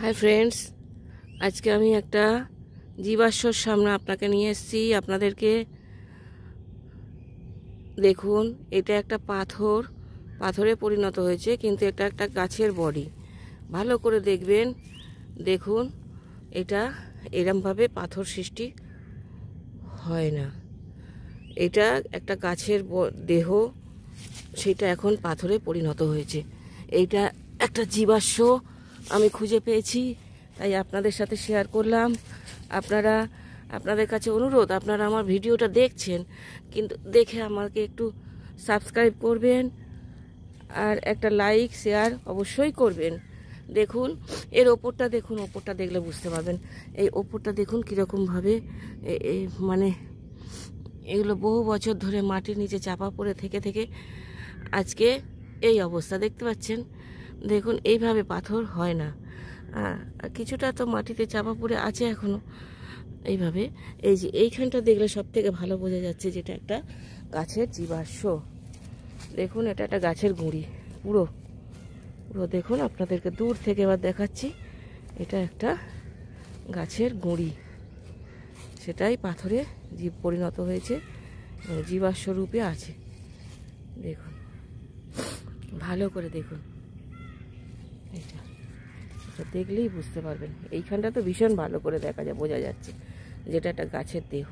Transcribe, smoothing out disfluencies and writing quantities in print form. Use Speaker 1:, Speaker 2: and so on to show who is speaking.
Speaker 1: Hi friends, আজকে আমি একটা জীবাশ্মর সামনে আপনাকে নিয়ে এসেছি। আপনাদেরকে দেখুন, এটা একটা পাথরে পরিণত হয়েছে, কিন্তু এটা একটা গাছের বডি। ভালো করে দেখবেন, দেখুন এটা এরমভাবে পাথর সৃষ্টি হয় না। এটা একটা গাছের দেহ, সেটা এখন পাথরে পরিণত হয়েছে। এইটা একটা জীবাশ্ম আমি খুঁজে পেয়েছি, তাই আপনাদের সাথে শেয়ার করলাম। আপনাদের কাছে অনুরোধ, আপনারা আমার ভিডিওটা দেখছেন, কিন্তু দেখে আমাকে একটু সাবস্ক্রাইব করবেন আর একটা লাইক শেয়ার অবশ্যই করবেন। দেখুন এর ওপরটা, দেখুন ওপরটা দেখলে বুঝতে পারবেন। এই ওপরটা দেখুন কীরকমভাবে মানে এগুলো বহু বছর ধরে মাটির নিচে চাপা পড়ে থেকে থেকে আজকে এই অবস্থা দেখতে পাচ্ছেন। দেখুন এইভাবে পাথর হয় না, কিছুটা তো মাটিতে চাপা পড়ে আছে এখনো। এইভাবে এই যে এইখানটা দেখলে সব থেকে ভালো বোঝা যাচ্ছে যেটা একটা গাছের জীবাশ্ম। দেখুন এটা একটা গাছের গুঁড়ি, পুরো পুরো দেখুন, আপনাদেরকে দূর থেকে এবার দেখাচ্ছি। এটা একটা গাছের গুঁড়ি, সেটাই পাথরে পরিণত হয়েছে, জীবাশ্ম রূপে আছে। দেখুন ভালো করে দেখুন, এটা দেখলেই বুঝতে পারবেন। এইখানটা তো ভীষণ ভালো করে দেখা যায়, বোঝা যাচ্ছে যেটা একটা গাছের দেহ।